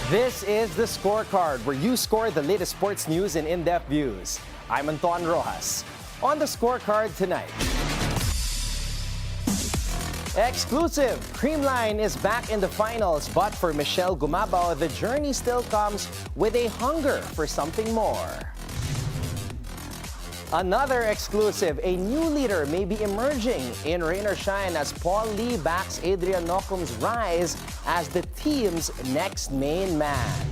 This is the Scorecard, where you score the latest sports news and in-depth views. I'm Anton Roxas. On the Scorecard tonight, exclusive, Creamline is back in the finals, but for Michele Gumabao, the journey still comes with a hunger for something more. Another exclusive, a new leader may be emerging in rain or shine as Paul Lee backs Adrian Nocum's rise as the team's next main man.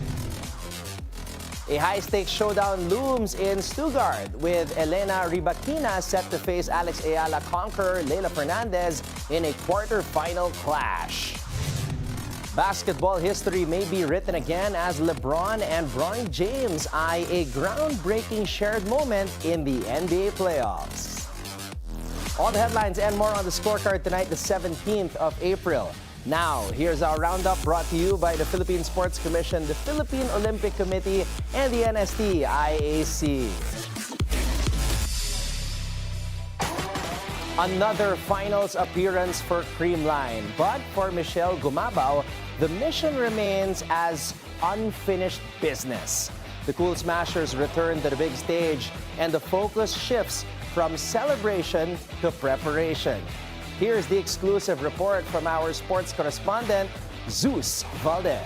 A high-stakes showdown looms in Stuttgart with Elena Rybakina set to face Alex Eala conqueror Leylah Fernandez in a quarterfinal clash. Basketball history may be written again as LeBron and Bronny James eye a groundbreaking shared moment in the NBA playoffs. All the headlines and more on the Scorecard tonight, the 17th of April. Now, here's our roundup brought to you by the Philippine Sports Commission, the Philippine Olympic Committee, and the NST-IAC. Another finals appearance for Creamline, but for Michele Gumabao, the mission remains as unfinished business. The Cool Smashers return to the big stage, and the focus shifts from celebration to preparation. Here's the exclusive report from our sports correspondent, Zeus Valdez.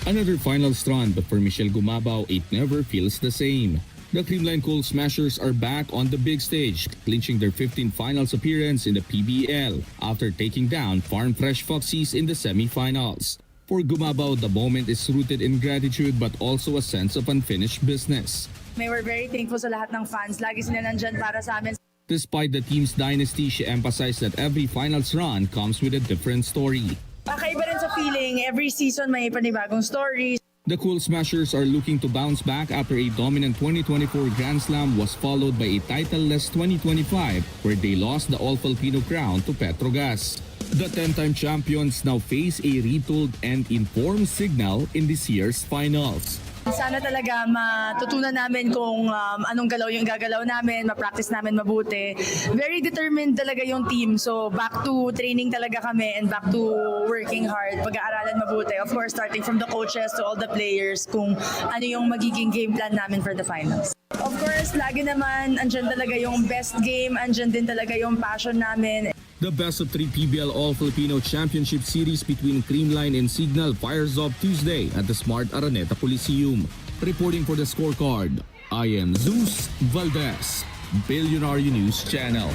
Another finals run, but for Michele Gumabao, it never feels the same. The Creamline Cool Smashers are back on the big stage, clinching their 15th finals appearance in the PBL after taking down Farm Fresh Foxies in the semifinals. For Gumabao, the moment is rooted in gratitude but also a sense of unfinished business. We're very thankful sa lahat ng fans. Lagi sila nandyan para sa amin. Despite the team's dynasty, she emphasized that every finals run comes with a different story. Kakaiba rin sa feeling. Every season may panibagong stories. The Cool Smashers are looking to bounce back after a dominant 2024 Grand Slam was followed by a titleless 2025 where they lost the All-Filipino crown to Petrogas. The 10-time champions now face a retooled and informed Cignal in this year's finals. Sana talaga matutunan namin kung anong galaw yung gagalaw namin, ma-practice namin mabuti. Very determined talaga yung team. So back to training talaga kami and back to working hard, pag-aaralan mabuti. Of course, starting from the coaches to all the players kung ano yung magiging game plan namin for the finals. Of course, lagi naman andyan talaga yung best game, andyan din talaga yung passion namin. The best-of-3 PBL All-Filipino Championship Series between Creamline and Cignal fires off Tuesday at the Smart Araneta Coliseum. Reporting for the Scorecard, I am Zeus Valdez, Bilyonaryo News Channel.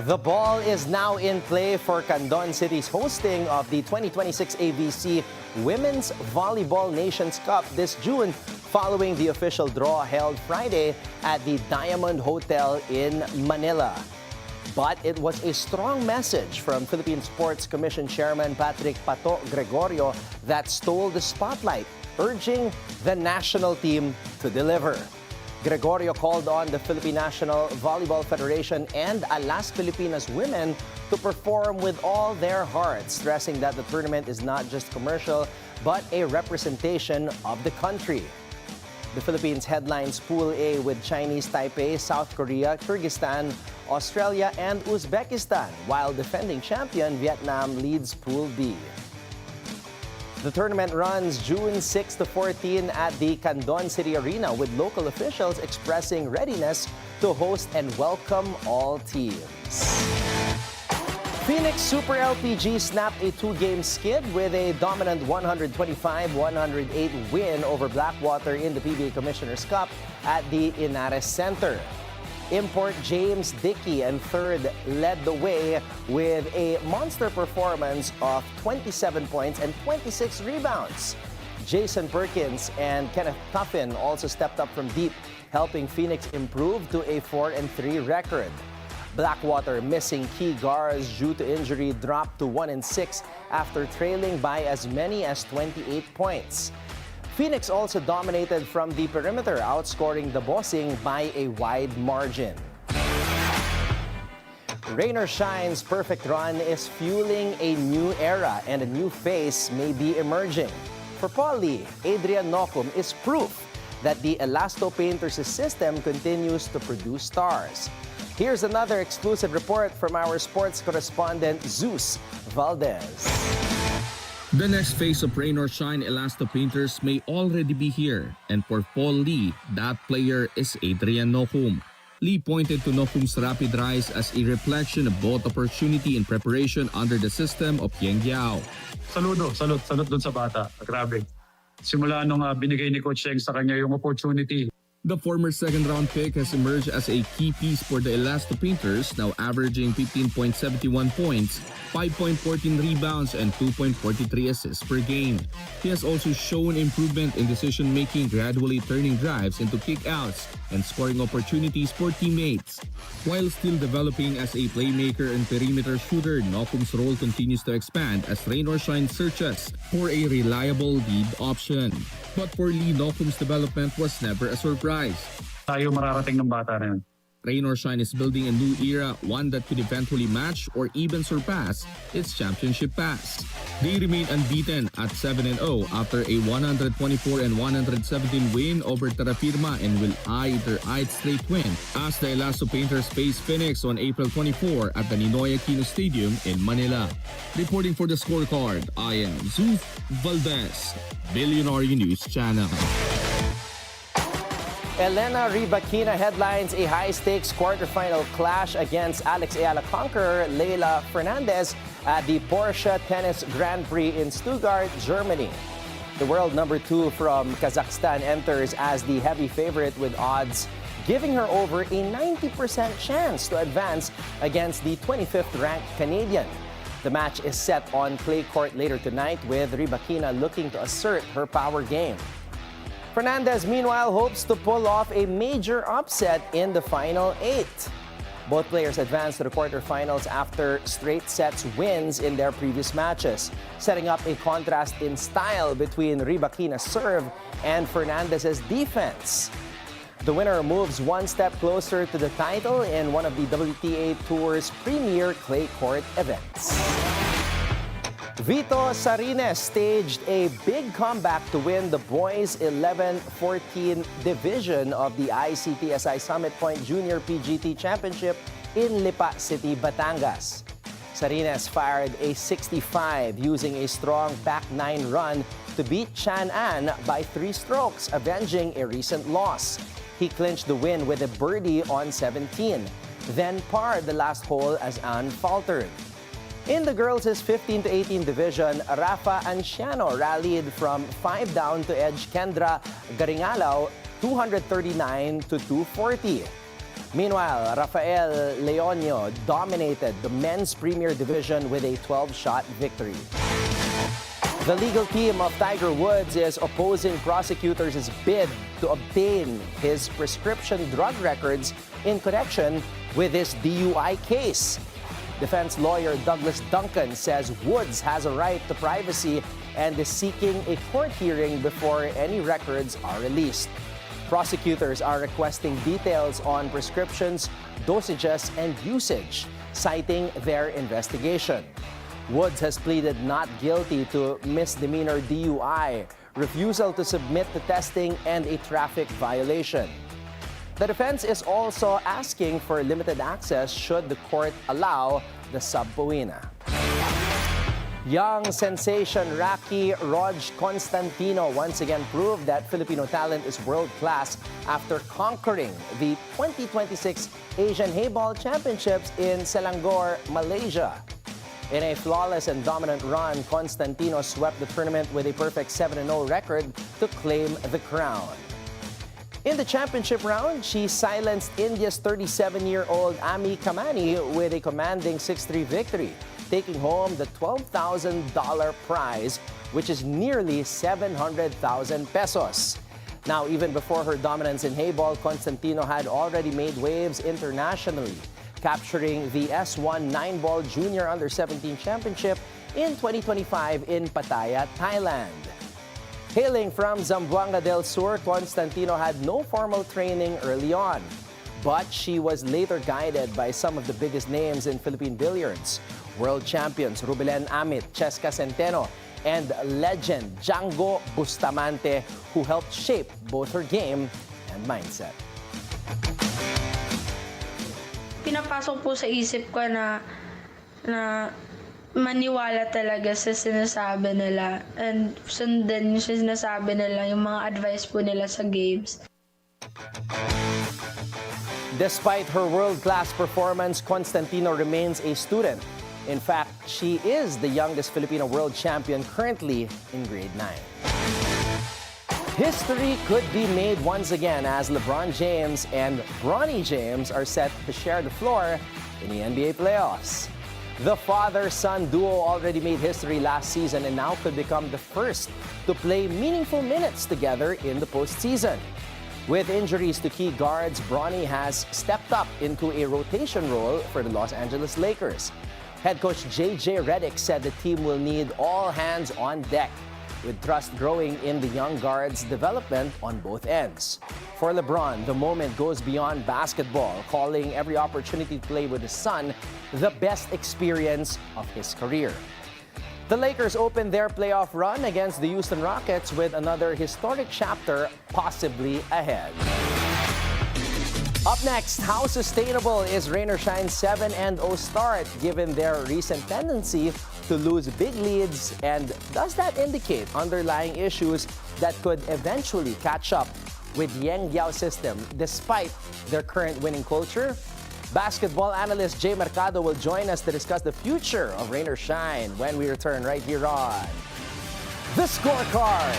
The ball is now in play for Candon City's hosting of the 2026 ABC Women's Volleyball Nations Cup this June, following the official draw held Friday at the Diamond Hotel in Manila. But it was a strong message from Philippine Sports Commission Chairman Patrick Pato Gregorio that stole the spotlight, urging the national team to deliver. Gregorio called on the Philippine National Volleyball Federation and Alas Pilipinas women to perform with all their hearts, stressing that the tournament is not just commercial, but a representation of the country. The Philippines headlines Pool A with Chinese Taipei, South Korea, Kyrgyzstan, Australia, and Uzbekistan, while defending champion Vietnam leads Pool B. The tournament runs June 6 to 14 at the Candon City Arena, with local officials expressing readiness to host and welcome all teams. Phoenix Super LPG snapped a two-game skid with a dominant 125-108 win over Blackwater in the PBA Commissioner's Cup at the Inares Center. Import James Dickey and third led the way with a monster performance of 27 points and 26 rebounds. Jason Perkins and Kenneth Tuffin also stepped up from deep, helping Phoenix improve to a 4-3 record. Blackwater, missing key guards due to injury, dropped to 1-6 after trailing by as many as 28 points. Phoenix also dominated from the perimeter, outscoring the Bossing by a wide margin. Rain or Shine's perfect run is fueling a new era, and a new face may be emerging. For Paul Lee, Adrian Nocum is proof that the Elasto Painters' system continues to produce stars. Here's another exclusive report from our sports correspondent, Zeus Valdez. The next phase of rain or shine Elasto painters may already be here, and for Paul Lee, that player is Adrian Nocum. Lee pointed to Nocum's rapid rise as a reflection of both opportunity and preparation under the system of Yang Yao. Salute dun sa bata. Grabe. Simula nung binigay ni Coach Yang sa kanya yung opportunity. The former second-round pick has emerged as a key piece for the Elasto Painters, now averaging 15.71 points, 5.14 rebounds, and 2.43 assists per game. He has also shown improvement in decision-making, gradually turning drives into kickouts and scoring opportunities for teammates. While still developing as a playmaker and perimeter shooter, Nocum's role continues to expand as rain or shine searches for a reliable lead option. But for Lee, Nocum's development was never a surprise. Tayo mararating ng bata na yun. Rain or shine is building a new era, one that could eventually match or even surpass its championship past. They remain unbeaten at 7-0 after a 124-117 win over Terrafirma and will eye their 8th straight win as the Elasto Painters face Phoenix on April 24 at the Ninoy Aquino Stadium in Manila. Reporting for the Scorecard, I am Zeus Valdez, Bilyonaryo News Channel. Elena Rybakina headlines a high-stakes quarterfinal clash against Alex Eala conqueror Leylah Fernandez at the Porsche Tennis Grand Prix in Stuttgart, Germany. The world number 2 from Kazakhstan enters as the heavy favorite with odds giving her over a 90% chance to advance against the 25th ranked Canadian. The match is set on clay court later tonight with Rybakina looking to assert her power game. Fernandez, meanwhile, hopes to pull off a major upset in the final 8. Both players advanced to the quarterfinals after straight sets wins in their previous matches, setting up a contrast in style between Rybakina's serve and Fernandez's defense. The winner moves one step closer to the title in one of the WTA Tour's premier clay court events. Vito Sarines staged a big comeback to win the boys 11-14 division of the ICTSI Summit Point Junior PGT Championship in Lipa City, Batangas. Sarines fired a 65 using a strong back 9 run to beat Chan An by 3 strokes, avenging a recent loss. He clinched the win with a birdie on 17, then parred the last hole as An faltered. In the girls' 15-18 division, Rafa Anciano rallied from 5 down to edge Kendra Garingalao 239-240. Meanwhile, Rafael Leonio dominated the men's premier division with a 12-shot victory. The legal team of Tiger Woods is opposing prosecutors' bid to obtain his prescription drug records in connection with his DUI case. Defense lawyer Douglas Duncan says Woods has a right to privacy and is seeking a court hearing before any records are released. Prosecutors are requesting details on prescriptions, dosages, and usage, citing their investigation. Woods has pleaded not guilty to misdemeanor DUI, refusal to submit to testing, and a traffic violation. The defense is also asking for limited access should the court allow the subpoena. Young sensation Rocky Roj Constantino once again proved that Filipino talent is world-class after conquering the 2026 Asian Hayball Championships in Selangor, Malaysia. In a flawless and dominant run, Constantino swept the tournament with a perfect 7-0 record to claim the crown. In the championship round, she silenced India's 37-year-old Ami Kamani with a commanding 6-3 victory, taking home the $12,000 prize, which is nearly 700,000 pesos. Now, even before her dominance in Hayball, Constantino had already made waves internationally, capturing the S1 9-ball Junior Under-17 Championship in 2025 in Pattaya, Thailand. Hailing from Zamboanga del Sur, Constantino had no formal training early on, but she was later guided by some of the biggest names in Philippine billiards, world champions Rubilen Amit, Cheska Centeno, and legend Django Bustamante, who helped shape both her game and mindset. pinapasok po sa isip ko na maniwala talaga sa sinasabi nila and sundan yung sinasabi nila, yung mga advice po nila sa games. Despite her world-class performance, Constantino remains a student. In fact, she is the youngest Filipino world champion currently in grade 9. History could be made once again as LeBron James and Bronny James are set to share the floor in the NBA playoffs. The father-son duo already made history last season and now could become the first to play meaningful minutes together in the postseason. With injuries to key guards, Bronny has stepped up into a rotation role for the Los Angeles Lakers. Head coach J.J. Redick said the team will need all hands on deck, with trust growing in the young guard's development on both ends. For LeBron, the moment goes beyond basketball, calling every opportunity to play with his son the best experience of his career. The Lakers opened their playoff run against the Houston Rockets with another historic chapter possibly ahead. Up next, how sustainable is Rain or Shine's 7-0 start given their recent tendency to lose big leads, and does that indicate underlying issues that could eventually catch up with Yang Giao system despite their current winning culture? Basketball analyst Jay Mercado will join us to discuss the future of Rain or Shine when we return right here on The Scorecard.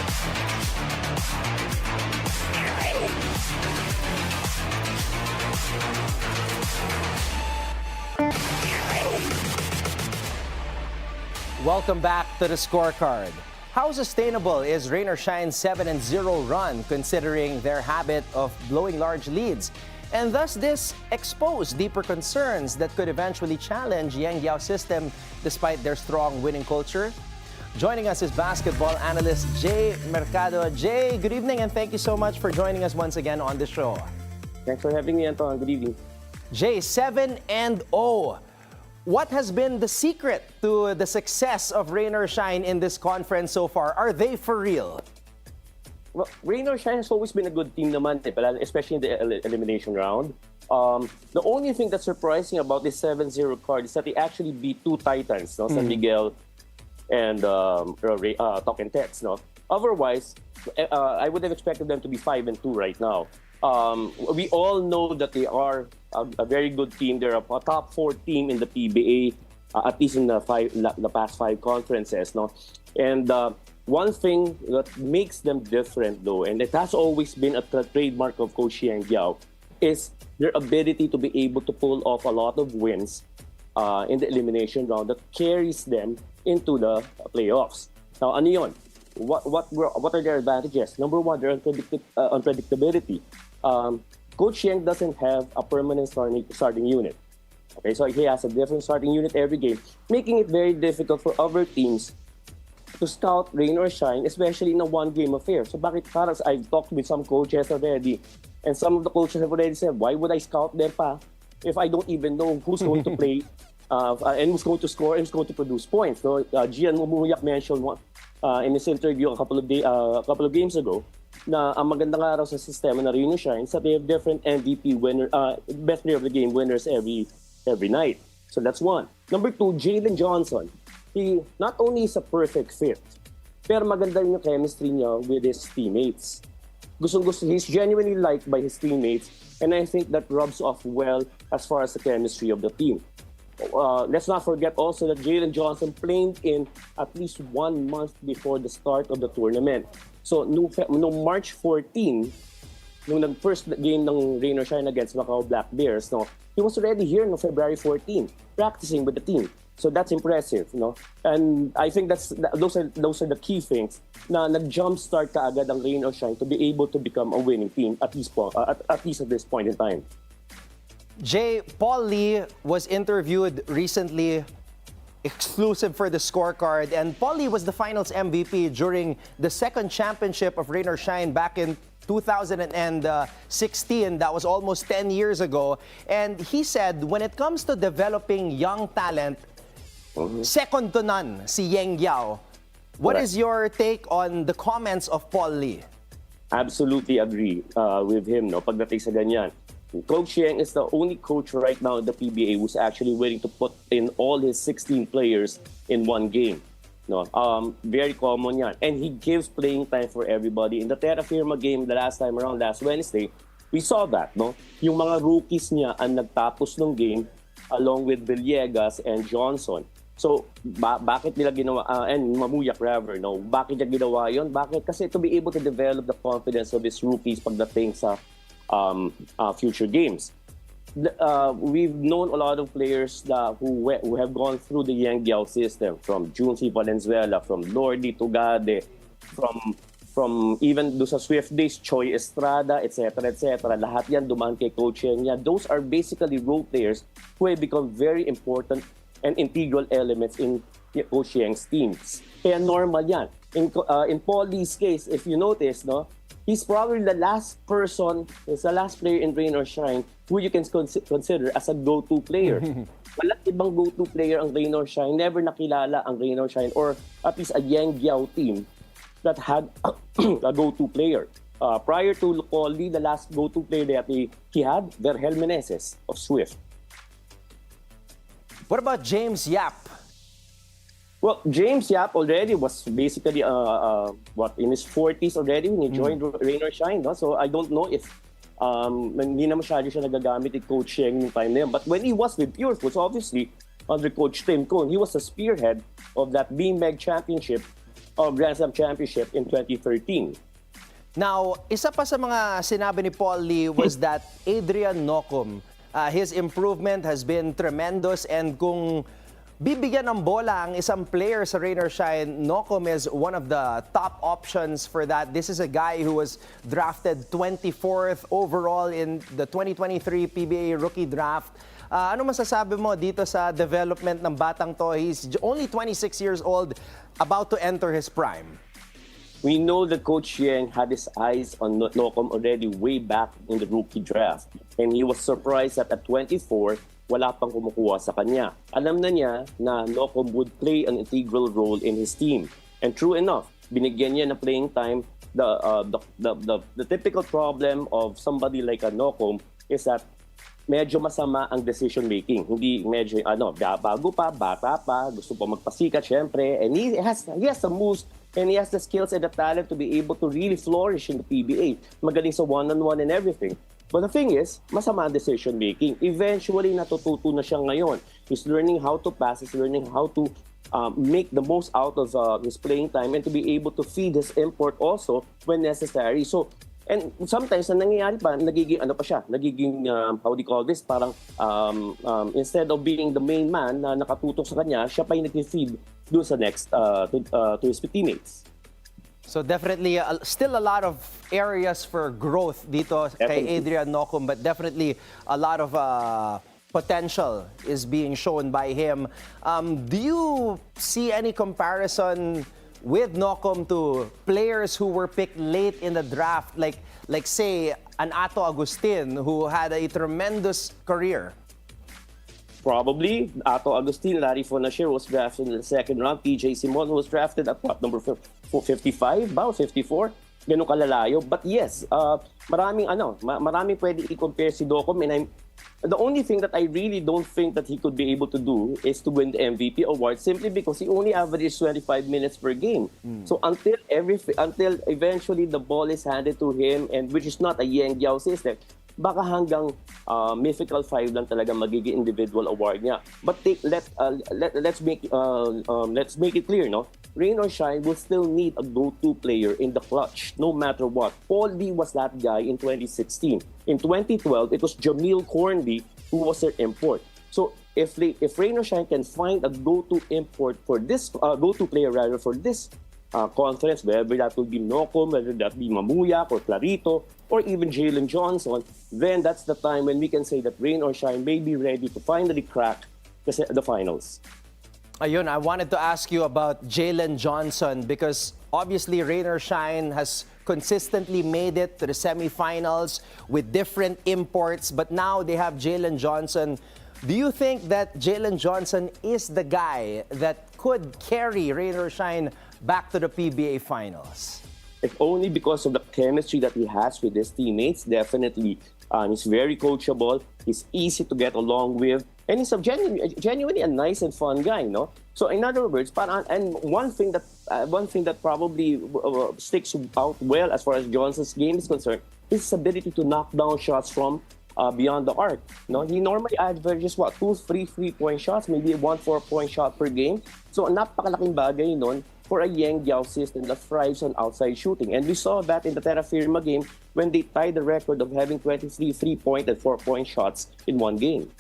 Welcome back to The Scorecard. How sustainable is Rain or Shine's 7-0 run considering their habit of blowing large leads? And thus this expose deeper concerns that could eventually challenge Yang Giao system despite their strong winning culture? Joining us is basketball analyst Jay Mercado. Jay, good evening and thank you so much for joining us once again on the show. Thanks for having me, Anton. Good evening. Jay, 7-0. What has been the secret to the success of Rain or Shine in this conference so far? Are they for real? Well, Rain or Shine has always been a good team naman, especially in the elimination round. The only thing that's surprising about this 7-0 card is that they actually beat two titans, no? San Miguel and Tok and Tets. No? Otherwise, I would have expected them to be 5-2 right now. We all know that they are a very good team. They're a top 4 team in the PBA, at least in the past 5 conferences. No? And one thing that makes them different, though, and it has always been a trademark of Coach Yang Giao, is their ability to be able to pull off a lot of wins in the elimination round that carries them into the playoffs. Now, ano yun? What are their advantages? Number one, their unpredictability. Coach Yang doesn't have a permanent starting unit. Okay, so he has a different starting unit every game, making it very difficult for other teams to scout Rain or Shine, especially in a one-game affair. So bakit parang I've talked with some coaches already, and some of the coaches have already said, why would I scout them pa if I don't even know who's going to play and who's going to score and who's going to produce points? So Gian Mumuyak mentioned in his interview a couple of games ago na ang magandang araw sa sistema na Rain or Shine is that they have different MVP winner, best player of the game winners every night. So that's one. Number two, Jalen Johnson. He not only is a perfect fit, pero maganda rin yung chemistry niya with his teammates. He's genuinely liked by his teammates, and I think that rubs off well as far as the chemistry of the team. Let's not forget also that Jalen Johnson played in at least 1 month before the start of the tournament. So, no March 14, nung first game ng Rain or Shine against Macau Black Bears, no, he was already here on February 14, practicing with the team. So that's impressive, no? And I think those are the key things na nag-jumpstart kaagad ang Rain or Shine to be able to become a winning team at least at this point in time. Jay, Paul Lee was interviewed recently, exclusive for the Scorecard, and Paul Lee was the finals MVP during the second championship of Rain or Shine back in 2016. That was almost 10 years ago. And he said, when it comes to developing young talent, second to none si Yang Giao. What is your take on the comments of Paul Lee? Absolutely agree with him, no, pagdating sa ganyan. Coach Yang is the only coach right now in the PBA who's actually willing to put in all his 16 players in one game. No, very common yan. And he gives playing time for everybody. In the Terra Firma game the last time around, last Wednesday, we saw that, no? Yung mga rookies niya ang nagtapos ng game along with Villegas and Johnson. So, bakit nila ginawa, and Mamuyak rather, no? Bakit niya ginawa yun? Bakit? Kasi to be able to develop the confidence of his rookies pagdating sa future games. We've known a lot of players who have gone through the Yang Giao system, from Junsi Valenzuela, from Lordi Tugade, from even do sa Swift Days, Choi Estrada, etc., etc. Lahat yan dumaan kay Coach Yang. Those are basically role players who have become very important and integral elements in Coach Yang's teams. Kaya normal yan. In Paul Lee's case, if you notice, no, he's probably the last player in Rain or Shine who you can consider as a go-to player. Walang ibang go-to player ang Rain or Shine. Never nakilala ang Rain or Shine or at least a Yang Giao team that had a go-to player. Prior to Paul Lee, the last go-to player that he had, Vergel Meneses of Swift. What about James Yap? Well, James Yap already was basically in his 40s already when he joined Rain or Shine. No? So I don't know if hindi na masyado siya nagagamit ni Coach Yang yung time na yun. But when he was with Pure Foods, obviously, under Coach Tim Cone, he was the spearhead of that BMEG Championship, Grand Slam Championship in 2013. Now, isa pa sa mga sinabi ni Paul Lee was that Adrian Nocum, his improvement has been tremendous, and kung bibigyan ng bola ang isang player sa Rain or Shine, Nocum is one of the top options for that. This is a guy who was drafted 24th overall in the 2023 PBA Rookie Draft. Ano masasabi mo dito sa development ng batang to? He's only 26 years old, about to enter his prime. We know that Coach Yang had his eyes on Nocum already way back in the rookie draft. And he was surprised that at 24, wala pang kumukuha sa kanya. Alam na niya na Nocum would play an integral role in his team. And true enough, binigyan niya na playing time. The typical problem of somebody like a Nocum is that medyo masama ang decision making. Hindi medyo bago pa, bata pa, gusto pa magpasikat syempre, and he has the moves and he has the skills and the talent to be able to really flourish in the PBA. Magaling sa one-on-one and everything. But the thing is, masama ang decision making. Eventually, natututo na siya ngayon. He's learning how to pass, he's learning how to make the most out of his playing time and to be able to feed his import also when necessary. So, and sometimes, na nangyayari pa, nagiging how do you call this, parang instead of being the main man na nakatutok sa kanya, siya pa yung nag-feed doon sa next, to his teammates. So definitely, still a lot of areas for growth dito kay Adrian Nocum, but definitely a lot of potential is being shown by him. Do you see any comparison with Nocum to players who were picked late in the draft, like say an Ato Agustin, who had a tremendous career? Probably. Ato Agustin, Larry Fonasher was drafted in the second round. PJ Simon was drafted at what, number 55 ba? 54? Ganun kalalayo. But yes, maraming pwede i-compare si Nocum, and the only thing that I really don't think that he could be able to do is to win the MVP award simply because he only averaged 25 minutes per game. So until eventually the ball is handed to him, and which is not a Yang Giao system, baka hanggang mythical 5 lang talaga magiging individual award niya. But let's make it clear, no? Rain or Shine will still need a go-to player in the clutch, no matter what. Paul Lee was that guy in 2016. In 2012, it was Jamil Cornby who was their import. So if Rain or Shine can find a go-to import for this go-to player rather for this conference, whether that will be Nocum, whether that be Mamuyak or Clarito, or even Jalen Johnson, then that's the time when we can say that Rain or Shine may be ready to finally crack the finals. Ayun, I wanted to ask you about Jalen Johnson because obviously Rain or Shine has consistently made it to the semifinals with different imports, but now they have Jalen Johnson. Do you think that Jalen Johnson is the guy that could carry Rain or Shine back to the PBA finals? if only because of the chemistry that he has with his teammates. Definitely, he's very coachable. He's easy to get along with, and he's genuinely a nice and fun guy, no? So in other words, and one thing that probably sticks out well as far as Johnson's game is concerned is his ability to knock down shots from beyond the arc. No, he normally averages 2-3 3-point shots, maybe 1 4-point shot per game. So napakalaking bagay nun for a Yang Giao system that thrives on outside shooting. And we saw that in the Terra Firma game when they tied the record of having 23 3-point and 4-point shots in one game.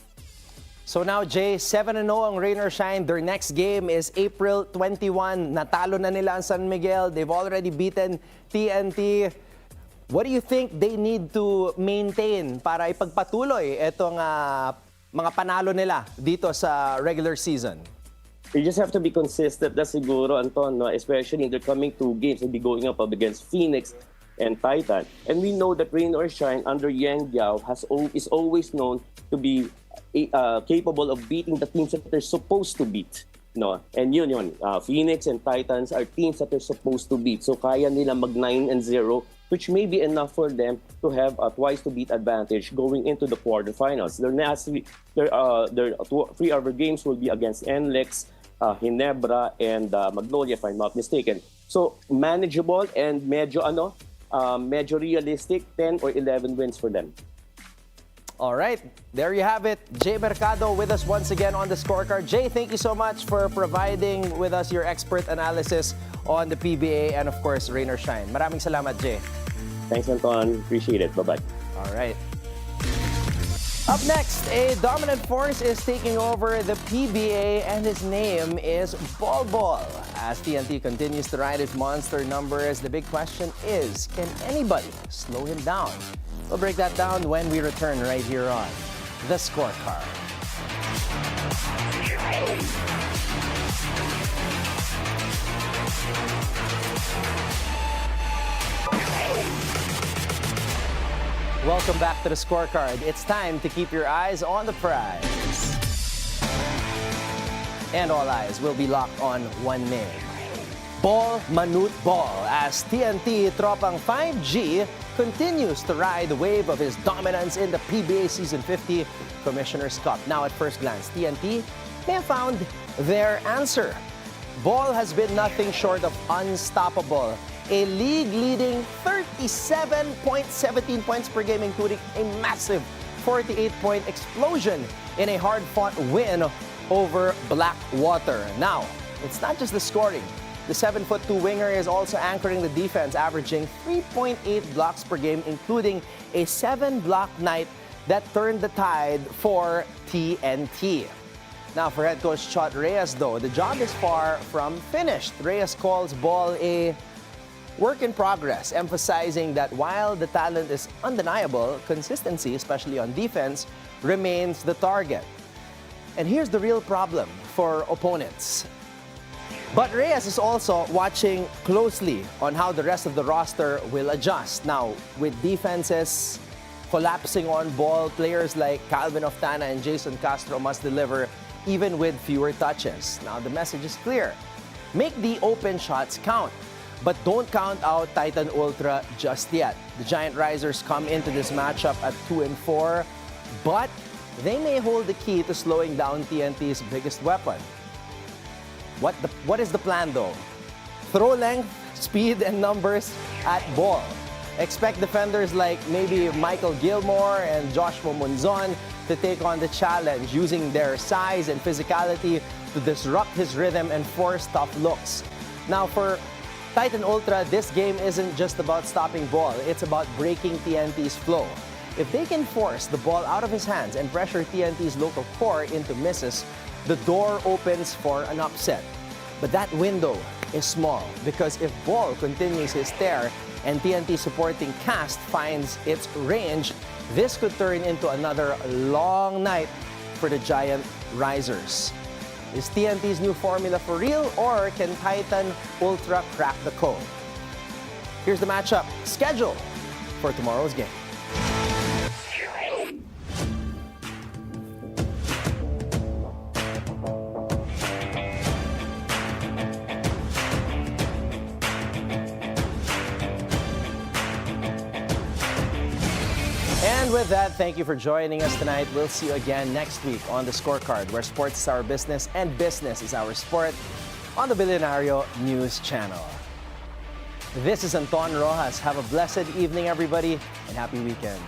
So now, Jay, 7-0 ang Rain or Shine. Their next game is April 21. Natalo na nila ang San Miguel. They've already beaten TNT. What do you think they need to maintain para ipagpatuloy itong mga panalo nila dito sa regular season? You just have to be consistent na siguro, Anton, no? Especially in the coming 2 games. They'll be going up against Phoenix and Titan. And we know that Rain or Shine under Yang Giao is always known to be capable of beating the teams that they're supposed to beat. No? And yun. Phoenix and Titans are teams that they're supposed to beat. So kaya nila mag 9-0, which may be enough for them to have a twice-to-beat advantage going into the quarterfinals. Their 3 other games will be against NLEX, Ginebra, and Magnolia, if I'm not mistaken. So manageable and medyo realistic, 10 or 11 wins for them. All right, there you have it. Jay Mercado with us once again on the scorecard. Jay, thank you so much for providing with us your expert analysis on the PBA and, of course, Rain or Shine. Maraming salamat, Jay. Thanks, Anton. Appreciate it. Bye-bye. All right. Up next, a dominant force is taking over the PBA, and his name is Volleyball. As TNT continues to ride his monster numbers, the big question is, can anybody slow him down? We'll break that down when we return right here on The Scorecard. Welcome back to The Scorecard. It's time to keep your eyes on the prize. And all eyes will be locked on one name. Ball Manute Ball, as TNT Tropang 5G continues to ride the wave of his dominance in the PBA Season 50 Commissioner's Cup. Now at first glance, TNT may have found their answer. Ball has been nothing short of unstoppable. A league-leading 37.17 points per game, including a massive 48-point explosion in a hard-fought win over Blackwater. Now, it's not just the scoring. The 7'2" winger is also anchoring the defense, averaging 3.8 blocks per game, including a 7-block night that turned the tide for TNT. Now, for head coach Chot Reyes, though, the job is far from finished. Reyes calls Ball a work in progress, emphasizing that while the talent is undeniable, consistency, especially on defense, remains the target. And here's the real problem for opponents. But Reyes is also watching closely on how the rest of the roster will adjust. Now, with defenses collapsing on Ball, players like Calvin Oftana and Jason Castro must deliver even with fewer touches. Now, the message is clear. Make the open shots count, but don't count out Titan Ultra just yet. The Giant Risers come into this matchup at 2-4, but they may hold the key to slowing down TNT's biggest weapon. What is the plan, though? Throw length, speed, and numbers at Ball. Expect defenders like maybe Michael Gilmore and Joshua Monzon to take on the challenge, using their size and physicality to disrupt his rhythm and force tough looks. Now, for Titan Ultra, this game isn't just about stopping Ball. It's about breaking TNT's flow. If they can force the ball out of his hands and pressure TNT's local core into misses, the door opens for an upset. But that window is small, because if Ball continues his tear and TNT supporting cast finds its range, this could turn into another long night for the Giant Risers. Is TNT's new formula for real, or can Titan Ultra crack the code? Here's the matchup schedule for tomorrow's game. And with that, thank you for joining us tonight. We'll see you again next week on The Scorecard, where sports is our business and business is our sport, on the Bilyonaryo News Channel. This is Anton Roxas. Have a blessed evening, everybody, and happy weekend.